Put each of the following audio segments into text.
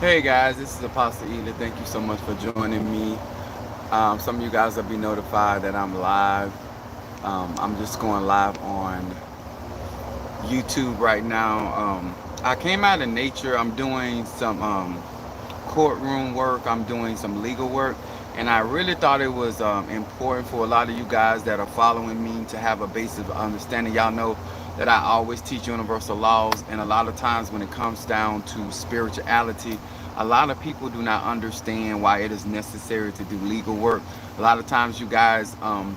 Hey guys, this is Apostle Ela. Thank you so much for joining me. Some of you guys will be notified that I'm live. I'm just going live on YouTube right now. I came out of nature. I'm doing some courtroom work. I'm doing some legal work. And I really thought it was important for a lot of you guys that are following me to have a basic understanding. Y'all know that I always teach universal laws, and a lot of times when it comes down to spirituality, a lot of people do not understand why it is necessary to do legal work. A lot of times you guys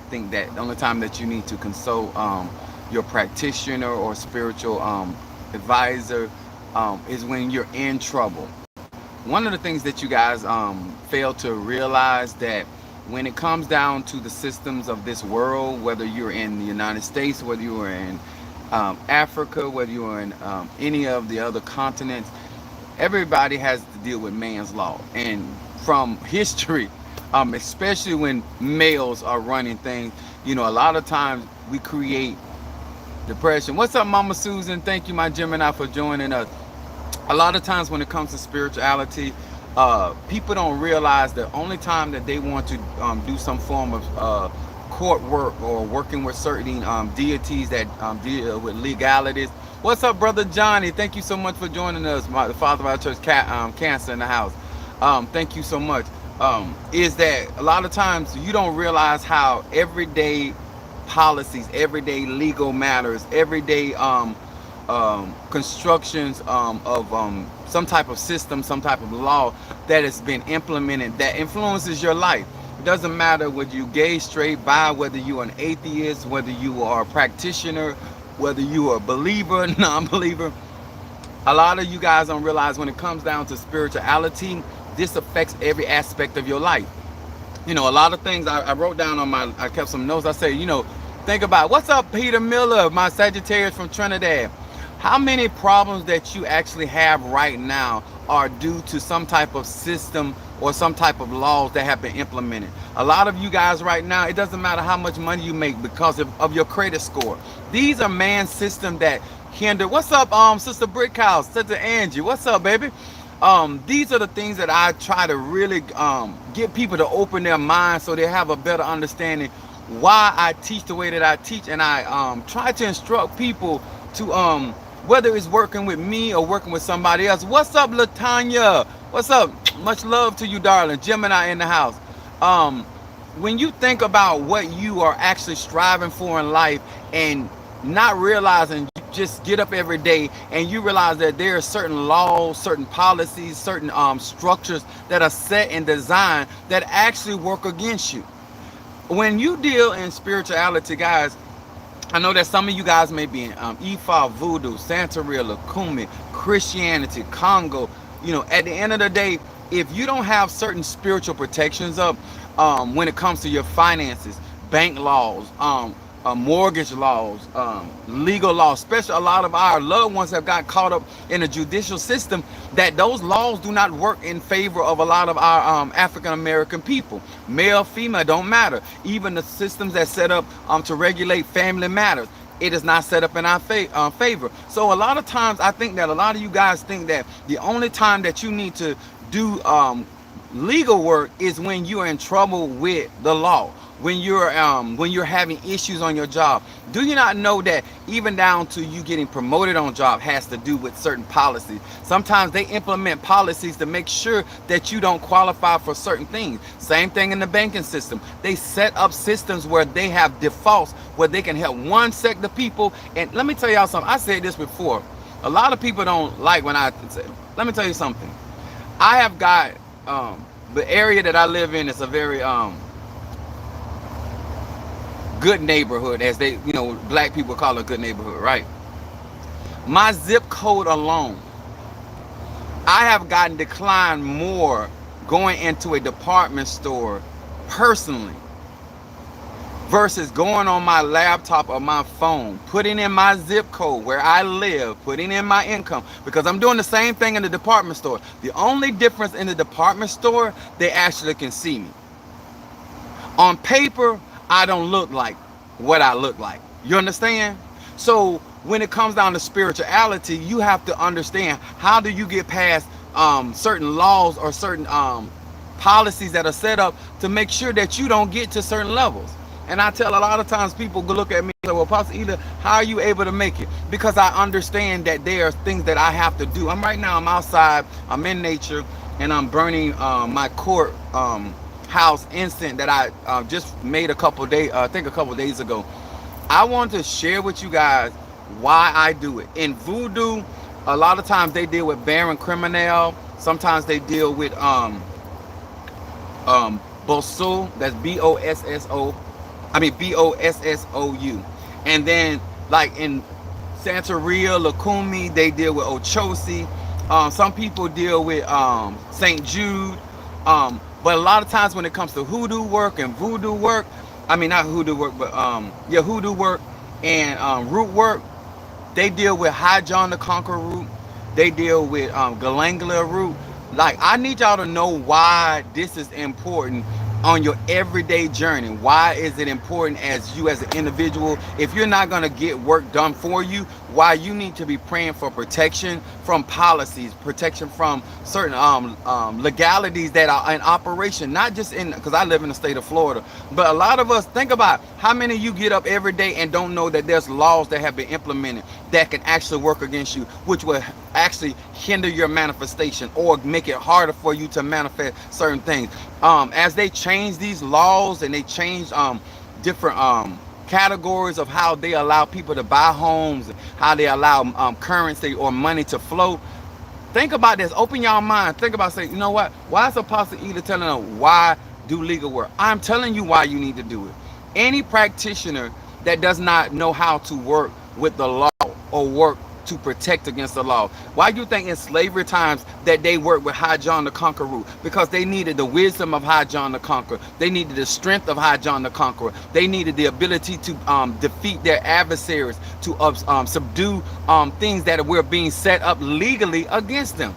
think that the only time that you need to consult your practitioner or spiritual advisor is when you're in trouble. One of the things that you guys fail to realize that when it comes down to the systems of this world, whether you're in the United States, whether you are in Africa, whether you are in any of the other continents, everybody has to deal with man's law. And from history, especially when males are running things, a lot of times we create depression. What's up, Mama Susan? Thank you, my Gemini, for joining us. A lot of times when it comes to spirituality, people don't realize the only time that they want to do some form of court work or working with certain deities that deal with legalities. What's up, brother Johnny? Thank you so much for joining us. The father of our church, Cancer in the house. Thank you so much. Is that a lot of times you don't realize how everyday policies, everyday legal matters, everyday constructions of some type of system, some type of law that has been implemented that influences your life. It doesn't matter whether you gay, straight, bi, whether you're an atheist, whether you are a practitioner, whether you are a believer, non-believer. A lot of you guys don't realize when it comes down to spirituality, this affects every aspect of your life. A lot of things I wrote down I kept some notes. I say, think about what's up, Peter Miller, my Sagittarius from Trinidad. How many problems that you actually have right now are due to some type of system or some type of laws that have been implemented? A lot of you guys right now, it doesn't matter how much money you make because of your credit score. These are man systems that hinder. What's up, Sister Brickhouse, Sister Angie? What's up, baby? These are the things that I try to really get people to open their minds so they have a better understanding why I teach the way that I teach, and I try to instruct people to whether it's working with me or working with somebody else. What's up, Latanya? What's up? Much love to you, darling. Gemini in the house. Um, when you think about what you are actually striving for in life and not realizing, you just get up every day and you realize that there are certain laws, certain policies, certain structures that are set and designed that actually work against you. When you deal in spirituality, guys, I know that some of you guys may be in Ifa, Voodoo, Santeria, Lakumi, Christianity, Congo. At the end of the day, if you don't have certain spiritual protections up when it comes to your finances, bank laws, mortgage laws, legal laws, especially a lot of our loved ones have got caught up in the judicial system, that those laws do not work in favor of a lot of our African American people. Male, female, don't matter. Even the systems that set up to regulate family matters, it is not set up in our favor. So a lot of times I think that a lot of you guys think that the only time that you need to do legal work is when you are in trouble with the law, when you're having issues on your job. Do you not know that even down to you getting promoted on job has to do with certain policies? Sometimes they implement policies to make sure that you don't qualify for certain things. Same thing in the banking system. They set up systems where they have defaults where they can help one sect of people. And let me tell y'all something. I said this before. A lot of people don't like when I say, let me tell you something. I have got the area that I live in is a very good neighborhood, as they, black people call it a good neighborhood, right? My zip code alone, I have gotten declined more going into a department store personally versus going on my laptop or my phone, putting in my zip code where I live, putting in my income, because I'm doing the same thing in the department store. The only difference in the department store, they actually can see me. On paper, I don't look like what I look like. You understand? So when it comes down to spirituality, you have to understand, how do you get past certain laws or certain policies that are set up to make sure that you don't get to certain levels. And I tell a lot of times people go look at me and say, well, Pastor Eda, how are you able to make it? Because I understand that there are things that I have to do. Right now, I'm outside, I'm in nature, and I'm burning my court house incense that I just made a couple days, I think a couple days ago. I want to share with you guys why I do it. In voodoo, a lot of times they deal with Baron Criminal. Sometimes they deal with Bossou, that's Bosso. I mean Bossou. And then like in Santeria, Lukumi, they deal with Ochosi. Some people deal with St. Jude. But a lot of times when it comes to hoodoo work and voodoo work, I mean not hoodoo work, but yeah, hoodoo work and root work, they deal with High John the Conqueror root. They deal with Galanglia root. Like, I need y'all to know why this is important on your everyday journey. Why is it important as you as an individual? If you're not going to get work done for you, why you need to be praying for protection from policies, protection from certain legalities that are in operation, not just in, because I live in the state of Florida, but a lot of us, think about how many of you get up every day and don't know that there's laws that have been implemented that can actually work against you, which will actually hinder your manifestation or make it harder for you to manifest certain things. As they change these laws and they change different categories of how they allow people to buy homes, how they allow currency or money to flow. Think about this. Open your mind. Think about, say, you know what? Why is Apostle Eda telling them why do legal work? I'm telling you why you need to do it. Any practitioner that does not know how to work with the law or work to protect against the law. Why do you think in slavery times that they worked with High John the Conqueror? Because they needed the wisdom of High John the Conqueror. They needed the strength of High John the Conqueror. They needed the ability to defeat their adversaries, to subdue things that were being set up legally against them.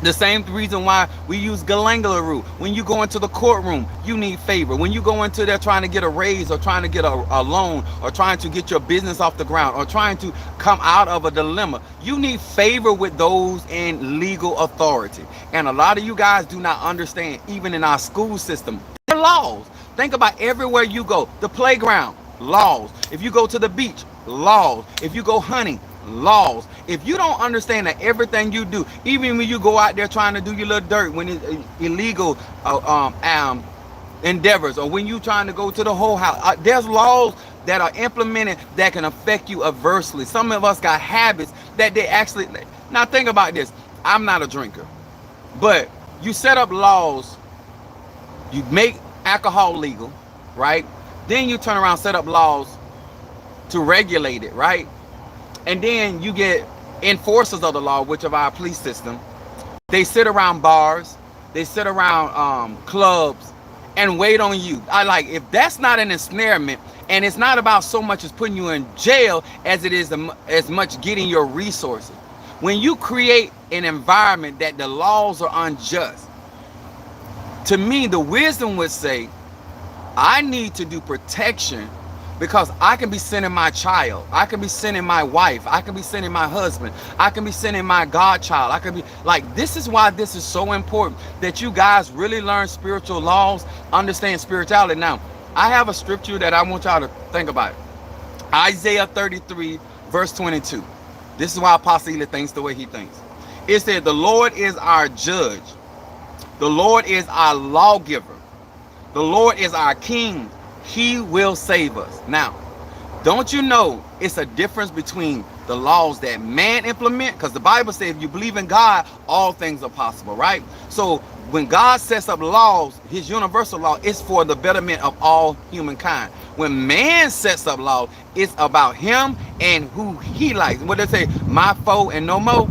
The same reason why we use Galanglia root. When you go into the courtroom, you need favor. When you go into there trying to get a raise or trying to get a loan or trying to get your business off the ground or trying to come out of a dilemma, you need favor with those in legal authority. And a lot of you guys do not understand, even in our school system, there are laws. Think about everywhere you go. The playground, laws. If you go to the beach, laws. If you go hunting, laws. If you don't understand that everything you do, even when you go out there trying to do your little dirt, when it's illegal endeavors, or when you trying to go to the whole house, there's laws that are implemented that can affect you adversely. Some of us got habits that they actually, now think about this. I'm not a drinker, but you set up laws, you make alcohol legal, right? Then you turn around, set up laws to regulate it, right? And then you get enforcers of the law, which of our police system. They sit around bars, they sit around clubs and wait on you. If that's not an ensnarement, and it's not about so much as putting you in jail as it is as much getting your resources. When you create an environment that the laws are unjust, to me, the wisdom would say, I need to do protection, because I can be sending my child, I can be sending my wife, I can be sending my husband, I can be sending my godchild. I can be this is why this is so important that you guys really learn spiritual laws, understand spirituality. Now, I have a scripture that I want y'all to think about. Isaiah 33, verse 22. This is why Apostle Eda thinks the way he thinks. It said, the Lord is our judge. The Lord is our lawgiver. The Lord is our king. He will save us. Now, don't you know it's a difference between the laws that man implement? Because the Bible says if you believe in God, all things are possible, right? So when God sets up laws, his universal law is for the betterment of all humankind. When man sets up laws, it's about him and who he likes. What they say, my foe and no more.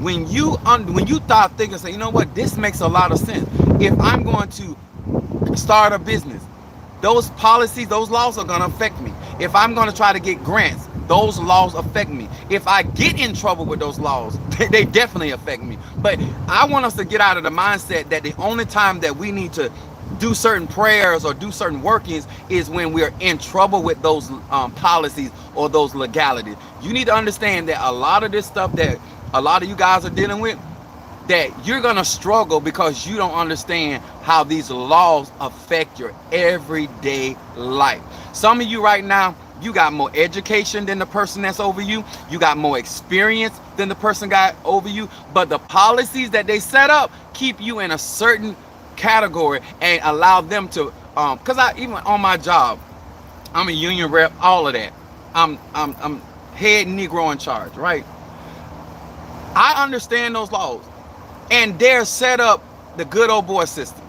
When you start thinking, say, you know what, this makes a lot of sense. If I'm going to start a business, those policies, those laws are going to affect me. If I'm going to try to get grants, those laws affect me. If I get in trouble with those laws, they definitely affect me. But I want us to get out of the mindset that the only time that we need to do certain prayers or do certain workings is when we're in trouble with those policies or those legalities. You need to understand that a lot of this stuff that a lot of you guys are dealing with, that you're gonna struggle because you don't understand how these laws affect your everyday life. Some of you right now, you got more education than the person that's over you. You got more experience than the person got over you. But the policies that they set up keep you in a certain category and allow them to, because I even on my job, I'm a union rep, all of that. I'm head Negro in charge, right? I understand those laws, and they're set up the good old boy system.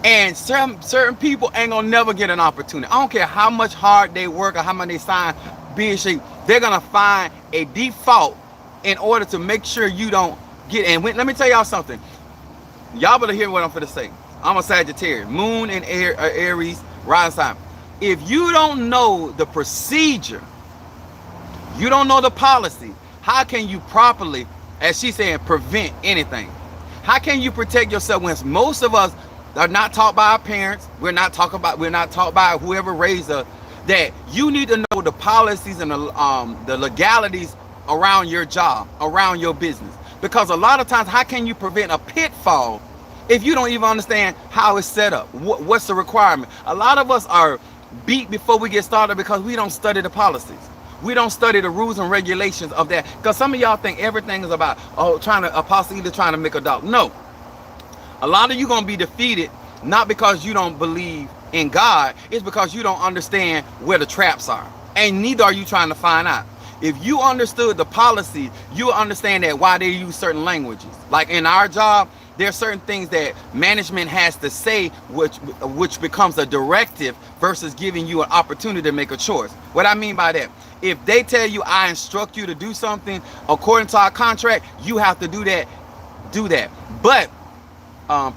And certain people ain't gonna never get an opportunity. I don't care how much hard they work or how much they sign BSC, they're gonna find a default in order to make sure you don't get. And let me tell y'all something. Y'all better hear what I'm gonna say. I'm a Sagittarius, Moon and Aries, rising sign. If you don't know the procedure, you don't know the policy, how can you properly, as she's saying, prevent anything? How can you protect yourself when most of us are not taught by our parents? We're not taught by whoever raised us. That you need to know the policies and the legalities around your job, around your business. Because a lot of times, how can you prevent a pitfall if you don't even understand how it's set up? What's the requirement? A lot of us are beat before we get started because we don't study the policies. We don't study the rules and regulations of that. Because some of y'all think everything is about, apostle either trying to make a dog. No. A lot of you going to be defeated, not because you don't believe in God. It's because you don't understand where the traps are. And neither are you trying to find out. If you understood the policy, you understand that why they use certain languages. Like in our job, there are certain things that management has to say, which becomes a directive versus giving you an opportunity to make a choice. What I mean by that, if they tell you, I instruct you to do something according to our contract, you have to do that. Do that. But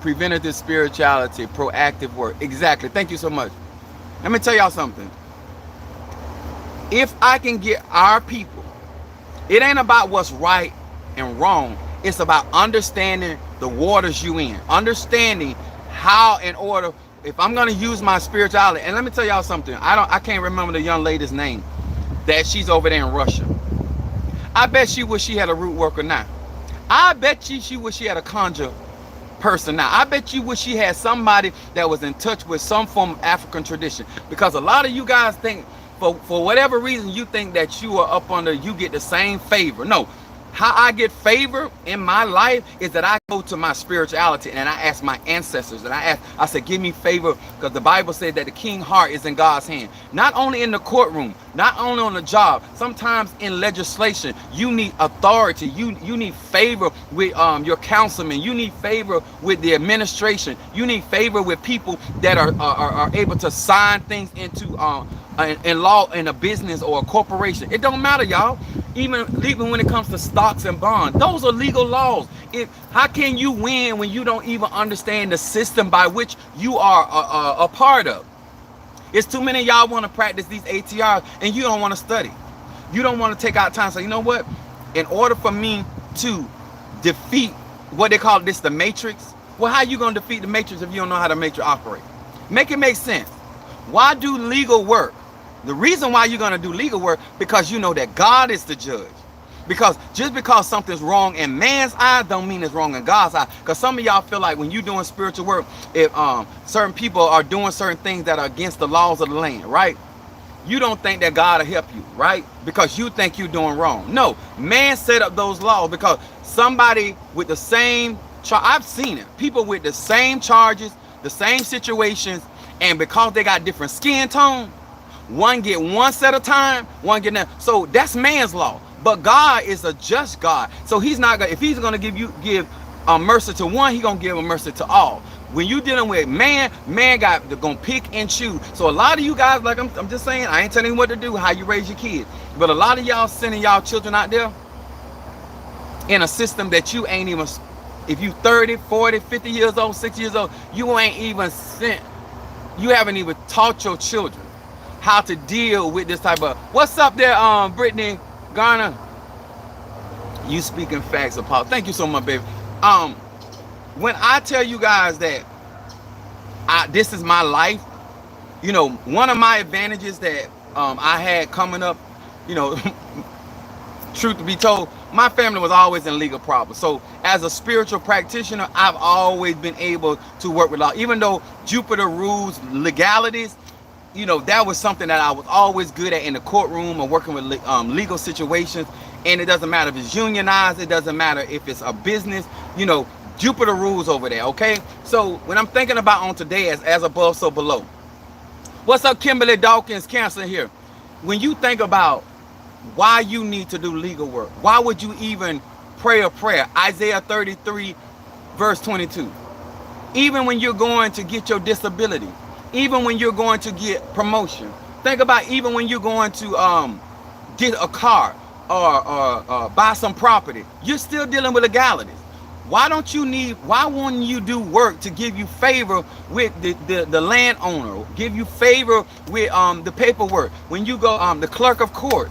preventative spirituality, proactive work. Exactly. Thank you so much. Let me tell y'all something. If I can get our people, it ain't about what's right and wrong. It's about understanding the waters you in. Understanding how, in order, if I'm going to use my spirituality. And let me tell y'all something. I can't remember the young lady's name that she's over there in Russia. I bet she wish she had a root worker now. I bet she wish she had a conjure person now. I bet you wish she had somebody that was in touch with some form of African tradition. Because a lot of you guys think, for whatever reason, you think that you are up under, you get the same favor. No. How I get favor in my life is that I go to my spirituality and I ask my ancestors and I say, give me favor, because the Bible said that the king's heart is in God's hand. Not only in the courtroom, not only on the job, sometimes in legislation, you need authority. You need favor with your councilman. You need favor with the administration. You need favor with people that are able to sign things into in law in a business or a corporation. It don't matter, y'all. Even when it comes to stocks and bonds, those are legal laws. How can you win when you don't even understand the system by which you are a part of? It's too many of y'all want to practice these ATRs and you don't want to study. You don't want to take out time. So you know what? In order for me to defeat what they call this, the matrix. Well, how you going to defeat the matrix if you don't know how the matrix operates? Make it make sense. Why do legal work? The reason why you're going to do legal work, because you know that God is the judge. Because just because something's wrong in man's eye don't mean it's wrong in God's eye. Because some of y'all feel like when you're doing spiritual work, if certain people are doing certain things that are against the laws of the land, right? You don't think that God will help you, right? Because you think you're doing wrong. No, man set up those laws because somebody with the same I've seen it. People with the same charges, the same situations, and because they got different skin tone, one get one set of time, one get that. So that's man's law. But God is a just God. So he's not gonna, if he's gonna give mercy to one, he's gonna give a mercy to all. When you dealing with man gonna pick and choose. So a lot of you guys, like I'm just saying, I ain't telling you what to do, how you raise your kids. But a lot of y'all sending y'all children out there in a system that you ain't even, if you 30, 40, 50 years old, 60 years old, you ain't even sent, you haven't even taught your children how to deal with this type of, what's up there, Brittany Garner? You speaking facts, Paul. Thank you so much, baby. When I tell you guys that this is my life, you know, one of my advantages that I had coming up, you know, truth be told, my family was always in legal problems. So as a spiritual practitioner, I've always been able to work with law. Even though Jupiter rules legalities, you know, that was something that I was always good at in the courtroom or working with legal situations. And it doesn't matter if it's unionized, it doesn't matter if it's a business, you know, Jupiter rules over there, okay? So when I'm thinking about on today as above, so below. What's up, Kimberly Dawkins, Cancer here? When you think about why you need to do legal work, why would you even pray a prayer? Isaiah 33, verse 22. Even when you're going to get your disability, even when you're going to get promotion, think about even when you're going to get a car or buy some property, you're still dealing with legalities. Why won't you do work to give you favor with the landowner, give you favor with the paperwork? When you go, the clerk of court,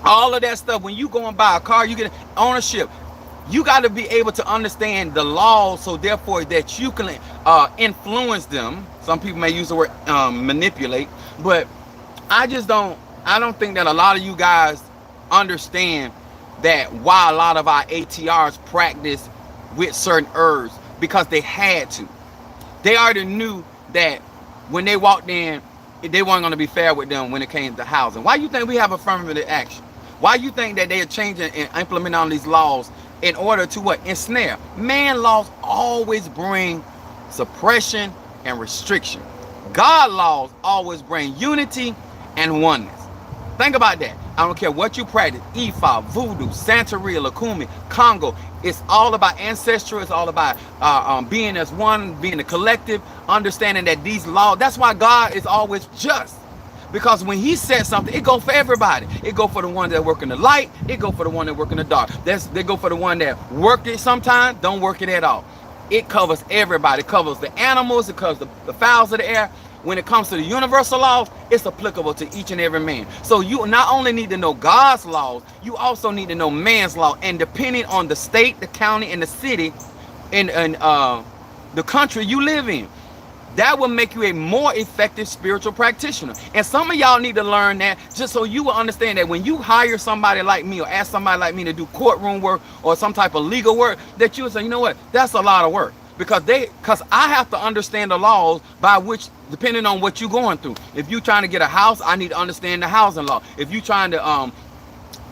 all of that stuff, when you go and buy a car, you get ownership. You got to be able to understand the laws, so therefore that you can influence them. Some people may use the word manipulate, but I don't think that a lot of you guys understand that why a lot of our ATRs practice with certain herbs, because they had to. They already knew that when they walked in, they weren't going to be fair with them when it came to housing. Why you think we have affirmative action? Why you think that they are changing and implementing all these laws in order to what? Ensnare. Man laws always bring suppression and restriction. God laws always bring unity and oneness. Think about that. I don't care what you practice, Ifa, Voodoo, Santeria, Lakumi, Congo. It's all about ancestral. It's all about being as one, being a collective, understanding that these laws, that's why God is always just. Because when he says something, it go for everybody. It go for the ones that work in the light. It go for the one that work in the dark. They go for the one that work it sometimes, don't work it at all. It covers everybody. It covers the animals. It covers the fowls of the air. When it comes to the universal laws, it's applicable to each and every man. So you not only need to know God's laws, you also need to know man's law. And depending on the state, the county, and the city, and the country you live in, that will make you a more effective spiritual practitioner. And some of y'all need to learn that, just so you will understand that when you hire somebody like me or ask somebody like me to do courtroom work or some type of legal work, that you will say, you know what, that's a lot of work. Because I have to understand the laws by which, depending on what you're going through. If you're trying to get a house, I need to understand the housing law. If you're trying to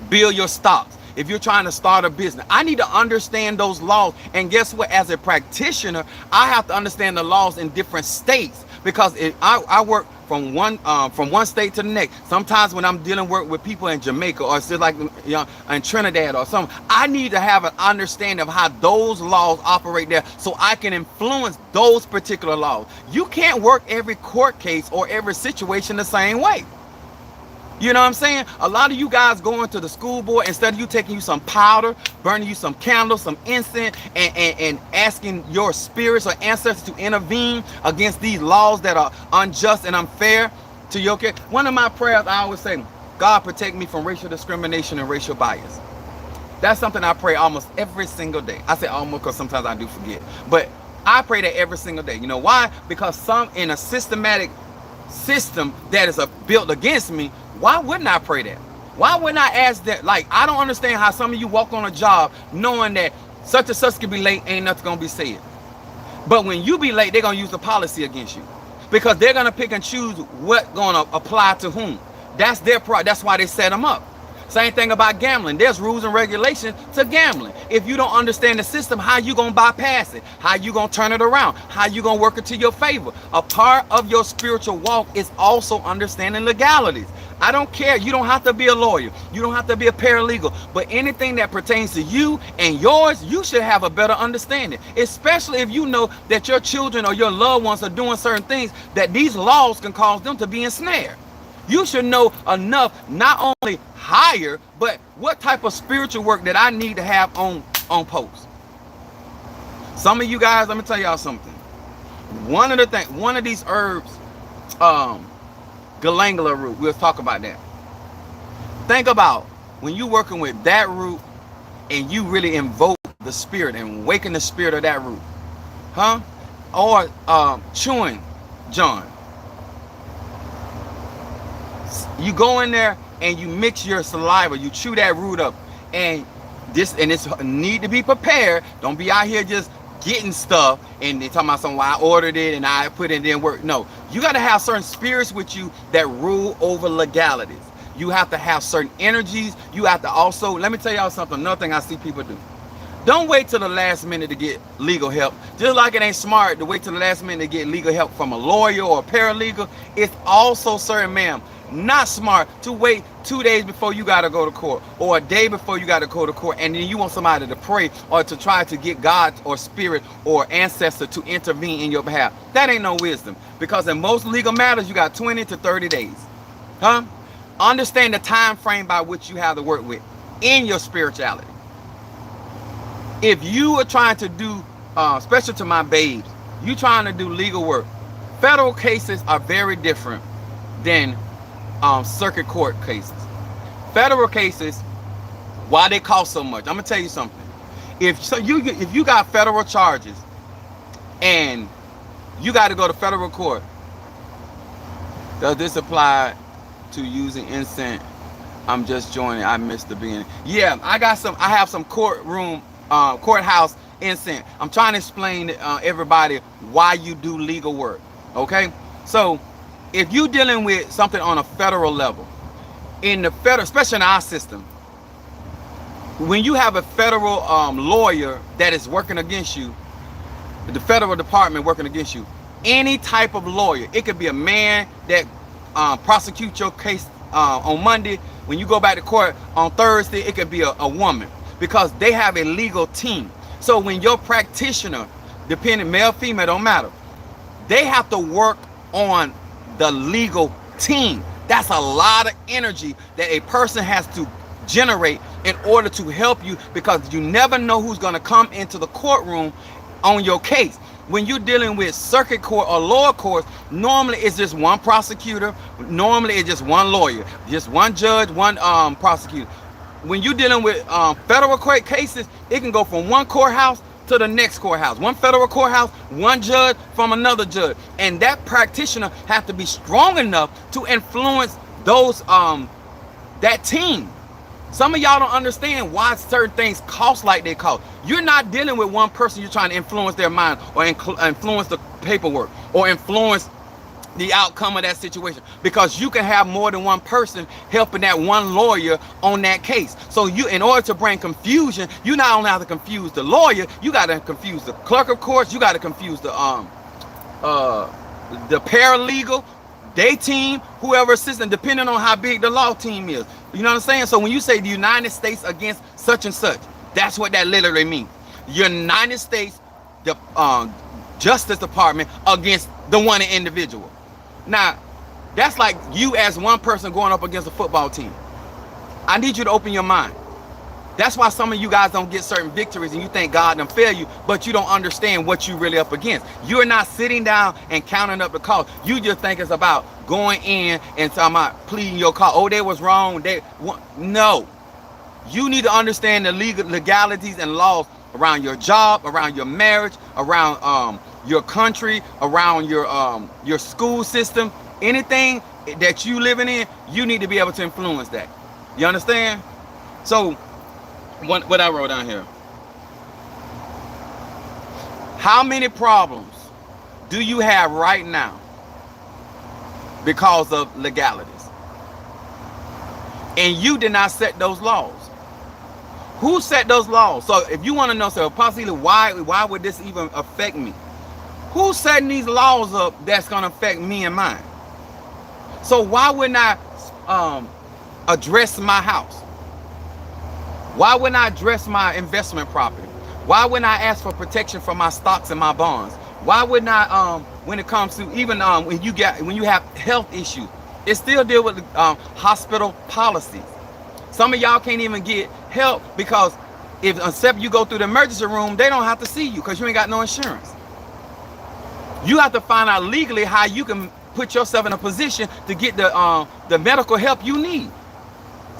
build your stocks, if you're trying to start a business, I need to understand those laws. And guess what? As a practitioner, I have to understand the laws in different states, because I work from one state to the next. Sometimes when I'm dealing with people in Jamaica, or it's just like, you know, in Trinidad or something, I need to have an understanding of how those laws operate there, so I can influence those particular laws. You can't work every court case or every situation the same way. You know what I'm saying? A lot of you guys going to the school board, instead of you taking you some powder, burning you some candles, some incense, and asking your spirits or ancestors to intervene against these laws that are unjust and unfair to your care. One of my prayers, I always say, God protect me from racial discrimination and racial bias. That's something I pray almost every single day. I say almost because sometimes I do forget. But I pray that every single day. You know why? Because some in a systematic system that is built against me, why wouldn't I pray that? Why wouldn't I ask that? Like, I don't understand how some of you walk on a job knowing that such and such can be late, ain't nothing gonna be said. But when you be late, they're gonna use the policy against you, because they're gonna pick and choose what gonna apply to whom. That's their part. That's why they set them up. Same thing about gambling. There's rules and regulations to gambling. If you don't understand the system, how you gonna bypass it? How you gonna turn it around? How you gonna work it to your favor? A part of your spiritual walk is also understanding legalities. I don't care. You don't have to be a lawyer. You don't have to be a paralegal. But anything that pertains to you and yours, you should have a better understanding. Especially if you know that your children or your loved ones are doing certain things that these laws can cause them to be ensnared. You should know enough, not only hire, but what type of spiritual work that I need to have on post. Some of you guys, let me tell y'all something. One of these herbs, Galangala root, we'll talk about that. Think about when you're working with that root and you really invoke the spirit and waken the spirit of that root. Huh? Or chewing John. You go in there and you mix your saliva, you chew that root up, and it's need to be prepared. Don't be out here just getting stuff and they talking about something, well, I ordered it and I put it in work. No, you got to have certain spirits with you that rule over legalities. You have to have certain energies. You have to also, let me tell y'all something, another thing I see people do. Don't wait till the last minute to get legal help. Just like it ain't smart to wait till the last minute to get legal help from a lawyer or a paralegal, it's also certain, ma'am, not smart to wait 2 days before you got to go to court or a day before you got to go to court, and then you want somebody to pray or to try to get God or spirit or ancestor to intervene in your behalf. That ain't no wisdom, because in most legal matters you got 20 to 30 days. Understand the time frame by which you have to work with in your spirituality. If you are trying to do, especially to my babes, you trying to do legal work, federal cases are very different than circuit court cases. Federal cases, why they cost so much? I'm gonna tell you something. If you got federal charges and you got to go to federal court, does this apply to using incense? I'm just joining. I missed the beginning. Yeah, I have some courthouse incense. I'm trying to explain to everybody why you do legal work. Okay, so if you're dealing with something on a federal level, in the federal, especially in our system, when you have a federal lawyer that is working against you, the federal department working against you, any type of lawyer, it could be a man that prosecutes your case on Monday. When you go back to court on Thursday, it could be a woman, because they have a legal team. So when your practitioner, depending male, female, don't matter, they have to work on the legal team. That's a lot of energy that a person has to generate in order to help you, because you never know who's going to come into the courtroom on your case. When you're dealing with circuit court or lower courts, normally it's just one prosecutor, normally it's just one lawyer, just one judge, one prosecutor. When you're dealing with federal court cases, it can go from one courthouse to the next courthouse. One federal courthouse, one judge from another judge. And that practitioner has to be strong enough to influence those that team. Some of y'all don't understand why certain things cost like they cost. You're not dealing with one person you're trying to influence their mind or influence the paperwork or influence the outcome of that situation, because you can have more than one person helping that one lawyer on that case. So you, in order to bring confusion, you not only have to confuse the lawyer, you got to confuse the clerk of courts, you got to confuse the paralegal, they team, whoever assistant, depending on how big the law team is. You know what I'm saying? So when you say the United States against such and such, that's what that literally means. United States, the Justice Department against the one individual. Now, that's like you as one person going up against a football team. I need you to open your mind. That's why some of you guys don't get certain victories and you think God done fail you, but you don't understand what you really up against. You're not sitting down and counting up the cost. You just think it's about going in and talking about pleading your cause. Oh, they was wrong. No. You need to understand the legalities and laws around your job, around your marriage, around your country, around your school system. Anything that you living in, you need to be able to influence that. You understand? So what I wrote down here. How many problems do you have right now because of legalities? And you did not set those laws. Who set those laws? So if you want to know, so possibly why would this even affect me? Who's setting these laws up that's going to affect me and mine? So why wouldn't I address my house? Why wouldn't I address my investment property? Why wouldn't I ask for protection for my stocks and my bonds? Why wouldn't I, when it comes to even when you have health issues, it still deal with hospital policies. Some of y'all can't even get help because except you go through the emergency room, they don't have to see you because you ain't got no insurance. You have to find out legally how you can put yourself in a position to get the medical help you need.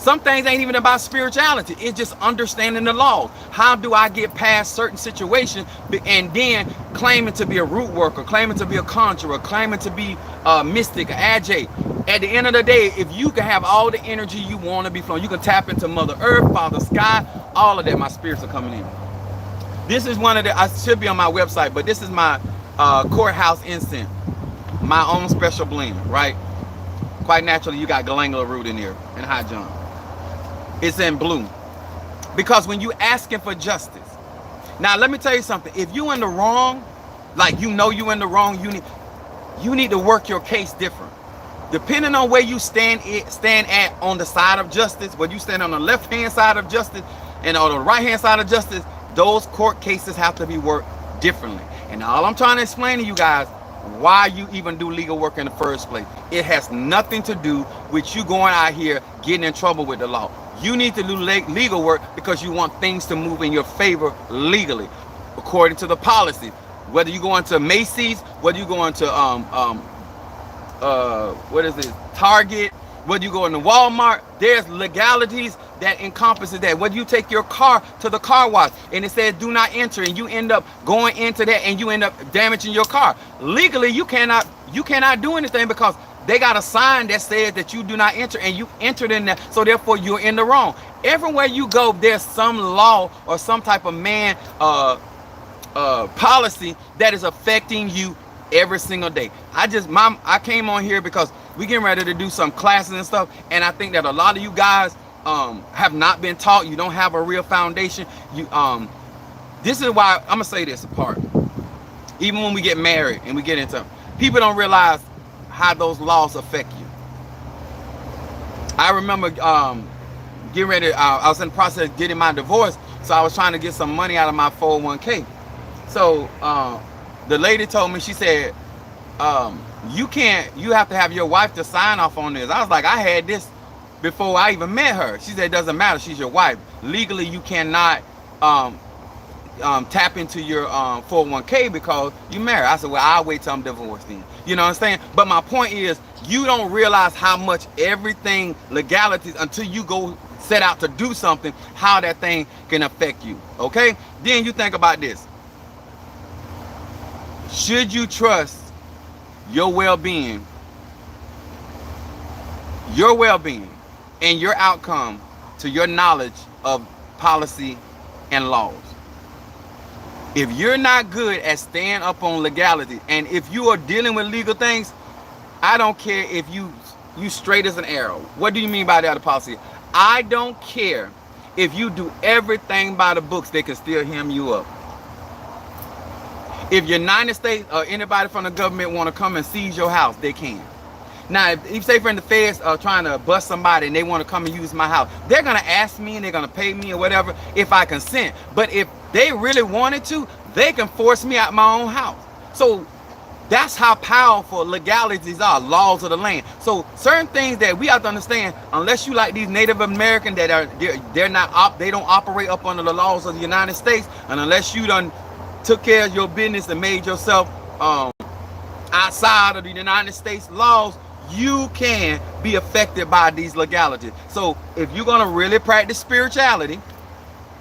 Some things ain't even about spirituality. It's just understanding the laws. How do I get past certain situations and then claiming to be a root worker, claiming to be a conjurer, claiming to be a mystic, an agate. At the end of the day, if you can have all the energy you want to be flowing, you can tap into Mother Earth, Father Sky, all of that. My spirits are coming in. This is one of the, I should be on my website, but this is my courthouse incense. My own special blend, right? Quite naturally, you got glandular root in here and high jump. It's in blue. Because when you asking for justice. Now, let me tell you something. If you in the wrong, like you know you in the wrong, you need to work your case different. Depending on where you stand at on the side of justice, whether you stand on the left-hand side of justice and on the right-hand side of justice, those court cases have to be worked differently. And all I'm trying to explain to you guys, why you even do legal work in the first place. It has nothing to do with you going out here getting in trouble with the law. You need to do legal work because you want things to move in your favor legally, according to the policy. Whether you go into Macy's, whether you go into what is it, Target, whether you go into Walmart, there's legalities that encompasses that. Whether you take your car to the car wash and it says do not enter, and you end up going into that and you end up damaging your car. Legally, you cannot do anything because they got a sign that says that you do not enter, and you entered in there, so therefore you're in the wrong. Everywhere you go, there's some law or some type of policy that is affecting you every single day. I came on here because we getting ready to do some classes and stuff, and I think that a lot of you guys have not been taught. You don't have a real foundation. This is why I'm gonna say this apart. Even when we get married and we get into, people don't realize how those laws affect you. I remember getting ready. I was in the process of getting my divorce, so I was trying to get some money out of my 401k. So the lady told me, she said, you have to have your wife to sign off on this. I was like, I had this before I even met her. She said, it doesn't matter, she's your wife. Legally, you cannot tap into your 401k because you married. I said, well, I'll wait till I'm divorced then. You know what I'm saying? But my point is, you don't realize how much everything, legalities, until you go set out to do something, how that thing can affect you, okay? Then you think about this. Should you trust your well-being and your outcome to your knowledge of policy and laws? If you're not good at staying up on legality, and if you are dealing with legal things, I don't care if you straight as an arrow. What do you mean by that policy? I don't care if you do everything by the books, they can still hem you up. If United States or anybody from the government want to come and seize your house, they can. Now, if say for the feds are trying to bust somebody and they want to come and use my house, they're going to ask me and they're going to pay me or whatever if I consent. But if they really wanted to, they can force me out my own house. So that's how powerful legalities are, laws of the land. So certain things that we have to understand, unless you like these Native Americans that are they don't operate up under the laws of the United States, and unless you done took care of your business and made yourself outside of the United States laws, you can be affected by these legalities. So if you're gonna really practice spirituality,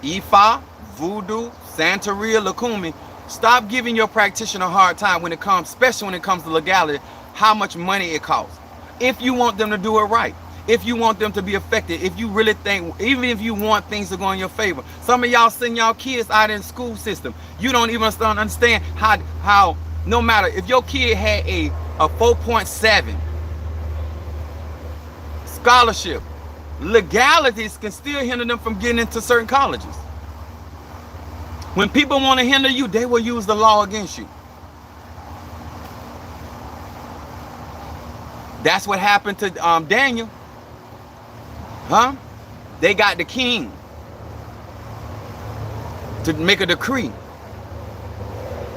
Ifa, Voodoo, Santeria, Lukumi, stop giving your practitioner a hard time when it comes, especially when it comes to legality, how much money it costs. If you want them to do it right, if you want them to be effective, if you really think, even if you want things to go in your favor. Some of y'all send y'all kids out in the school system. You don't even understand how no matter if your kid had a 4.7 scholarship, legalities can still hinder them from getting into certain colleges. When people want to hinder you, they will use the law against you. That's what happened to Daniel. Huh? They got the king to make a decree.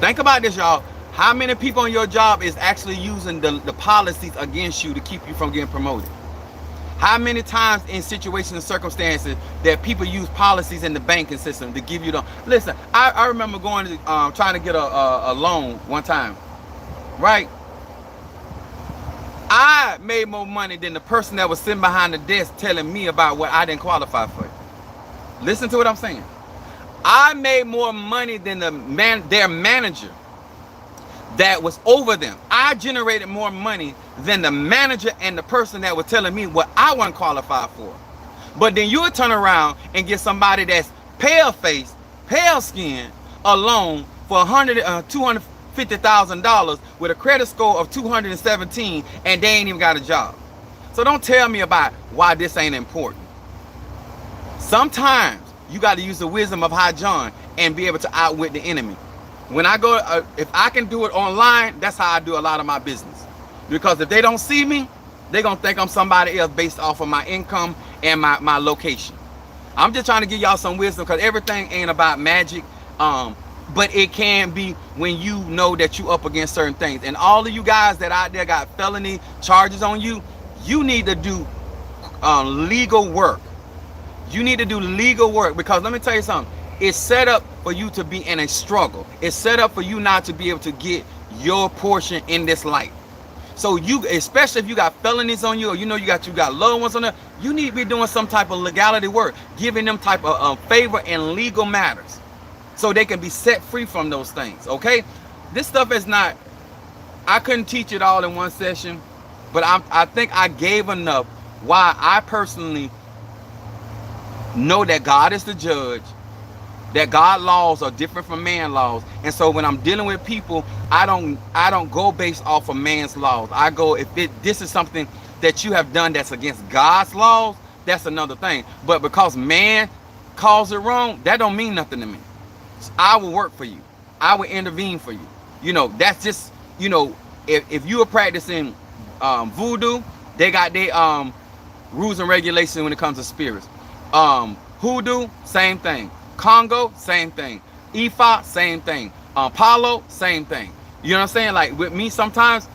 Think about this, y'all. How many people on your job is actually using the policies against you to keep you from getting promoted? How many times in situations and circumstances that people use policies in the banking system to give you the... Listen, I remember going to trying to get a loan one time, right? I made more money than the person that was sitting behind the desk telling me about what I didn't qualify for. Listen to what I'm saying. I made more money than their manager that was over them. I generated more money than the manager and the person that was telling me what I wasn't qualified for. But then you would turn around and get somebody that's pale faced, pale skin, a loan for $250,000 with a credit score of 217, and they ain't even got a job. So don't tell me about why this ain't important. Sometimes you got to use the wisdom of High John and be able to outwit the enemy. When I go, if I can do it online, that's how I do a lot of my business. Because if they don't see me, they're going to think I'm somebody else based off of my income and my location. I'm just trying to give y'all some wisdom, because everything ain't about magic. But it can be when you know that you up against certain things. And all of you guys that out there got felony charges on you, you need to do legal work. You need to do legal work, because let me tell you something. It's set up for you to be in a struggle. It's set up for you not to be able to get your portion in this life. So you, especially if you got felonies on you, or you know you got loved ones on there, you need to be doing some type of legality work, giving them type of favor in legal matters, so they can be set free from those things. Okay, this stuff is not. I couldn't teach it all in one session, but I think I gave enough. Why I personally know that God is the judge, that God laws are different from man laws, and so when I'm dealing with people, I don't go based off of man's laws. I go, if this is something that you have done that's against God's laws, that's another thing. But because man calls it wrong, that don't mean nothing to me. I will work for you. I will intervene for you. You know, that's just, you know, if you are practicing voodoo, they got their rules and regulations when it comes to spirits. Hoodoo, same thing. Congo, same thing. Ifa, same thing. Palo, same thing. You know what I'm saying? Like with me, sometimes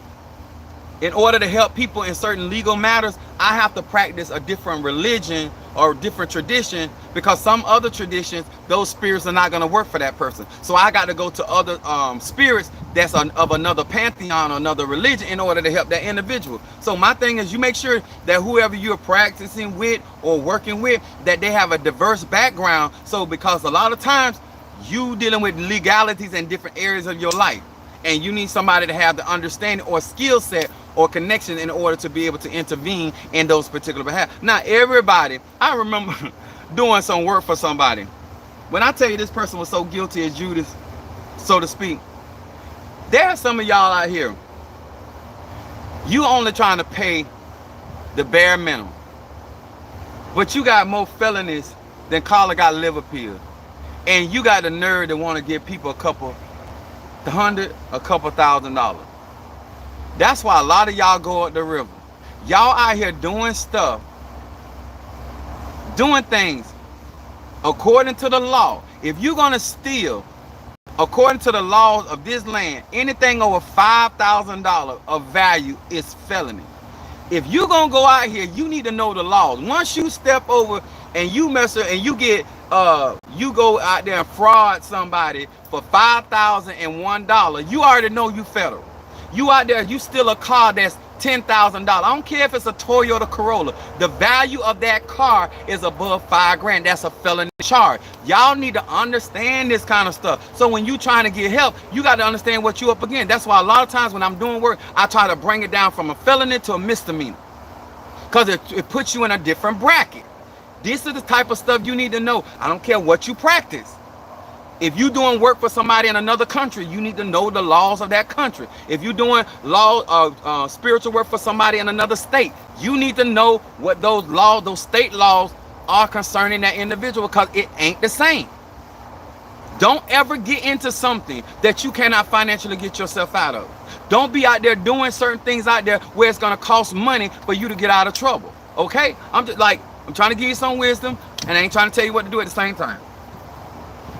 in order to help people in certain legal matters, I have to practice a different religion or different tradition, because some other traditions, those spirits are not going to work for that person. So I got to go to other spirits that's of another pantheon or another religion in order to help that individual. So my thing is, you make sure that whoever you're practicing with or working with, that they have a diverse background. So because a lot of times you dealing with legalities in different areas of your life, and you need somebody to have the understanding or skill set or connection in order to be able to intervene in those particular behalf. Now, everybody, I remember doing some work for somebody. When I tell you this person was so guilty as Judas, so to speak, there are some of y'all out here, you only trying to pay the bare minimum, but you got more felonies than Carla got liver pills, and you got the nerve to want to give people a couple $100,000. That's why a lot of y'all go up the river. Y'all out here doing stuff, doing things according to the law. If you're gonna steal, according to the laws of this land, anything over $5,000 of value is felony. If you're gonna go out here, you need to know the laws. Once you step over and you mess up and you get you go out there and fraud somebody for $5,001, you already know you federal. You out there, you steal a car that's $10,000. I don't care if it's a Toyota Corolla. The value of that car is above $5,000. That's a felony charge. Y'all need to understand this kind of stuff. So when you trying to get help, you got to understand what you up against. That's why a lot of times when I'm doing work, I try to bring it down from a felony to a misdemeanor, because it puts you in a different bracket. This is the type of stuff you need to know. I don't care what you practice. If you're doing work for somebody in another country, you need to know the laws of that country. If you're doing spiritual work for somebody in another state, you need to know what those laws, those state laws are concerning that individual, because it ain't the same. Don't ever get into something that you cannot financially get yourself out of. Don't be out there doing certain things out there where it's going to cost money for you to get out of trouble. Okay? I'm trying to give you some wisdom, and I ain't trying to tell you what to do at the same time.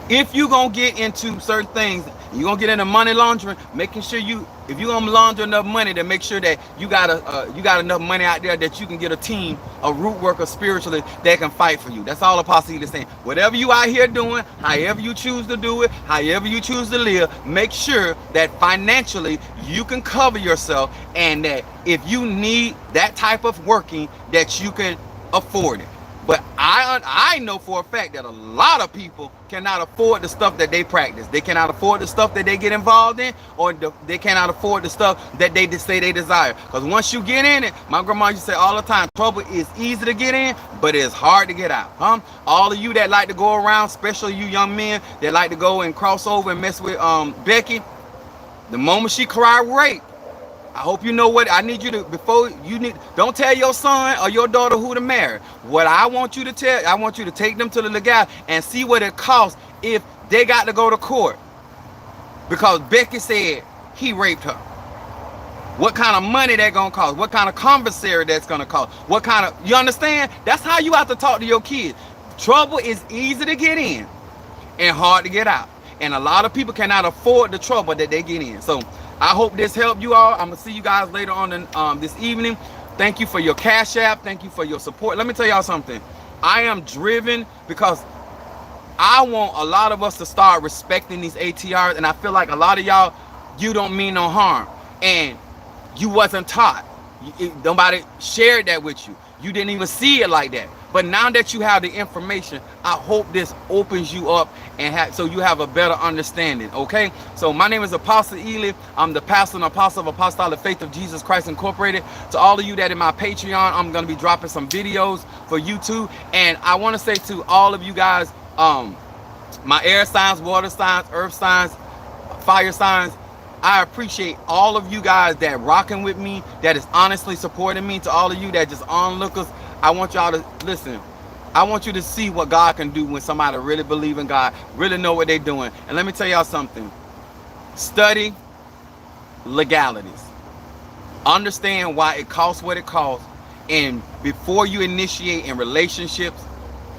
If you're going to get into certain things You're gonna get into money laundering, making sure if you're gonna launder enough money, then make sure that you got enough money out there that you can get a team, a root worker spiritually that can fight for you. That's all Apostle Ely is saying. Whatever you out here doing, however you choose to do it, however you choose to live, make sure that financially you can cover yourself, and that if you need that type of working, that you can afford it. But I know for a fact that a lot of people cannot afford the stuff that they practice. They cannot afford the stuff that they get involved in, or they cannot afford the stuff that they say they desire. Because once you get in it, my grandma used to say all the time, trouble is easy to get in, but it's hard to get out. All of you that like to go around, especially you young men that like to go and cross over and mess with Becky, the moment she cried rape, I hope you know what I need you to, don't tell your son or your daughter who to marry. What I want you to tell, I want you to take them to the legality and see what it costs if they got to go to court. Because Becky said he raped her. What kind of money that gonna cost? What kind of commissary that's gonna cost? What kind of, you understand? That's how you have to talk to your kids. Trouble is easy to get in and hard to get out. And a lot of people cannot afford the trouble that they get in. So I hope this helped you all. I'm gonna see you guys later on in, this evening. Thank you for your Cash App. Thank you for your support. Let me tell y'all something. I am driven because I want a lot of us to start respecting these ATRs, and I feel like a lot of y'all, you don't mean no harm, and you wasn't taught. Nobody shared that with you. You didn't even see it like that. But now that you have the information, I hope this opens you up and so you have a better understanding, okay? So my name is Apostle Ely. I'm the pastor and apostle of Apostolic Faith of Jesus Christ Incorporated. To all of you that in my Patreon, I'm going to be dropping some videos for you too. And I want to say to all of you guys, my air signs, water signs, earth signs, fire signs, I appreciate all of you guys that rocking with me, that is honestly supporting me. To all of you that just onlookers, I want y'all to listen. I want you to see what God can do when somebody really believe in God, really know what they're doing. And let me tell y'all something. Study legalities. Understand why it costs what it costs. And before you initiate in relationships,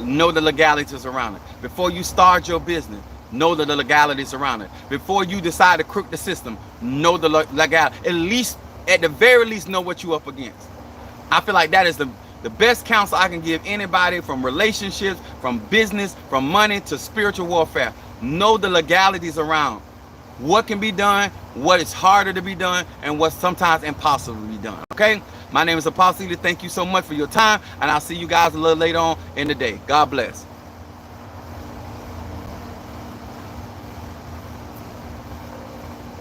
know the legalities around it. Before you start your business, know the legalities around it. Before you decide to crook the system, know the legality. At least, at the very least, know what you're up against. I feel like that is the best counsel I can give anybody, from relationships, from business, from money to spiritual warfare. Know the legalities around what can be done, what is harder to be done, and what's sometimes impossible to be done. Okay? My name is Apostle Ely. Thank you so much for your time, and I'll see you guys a little later on in the day. God bless.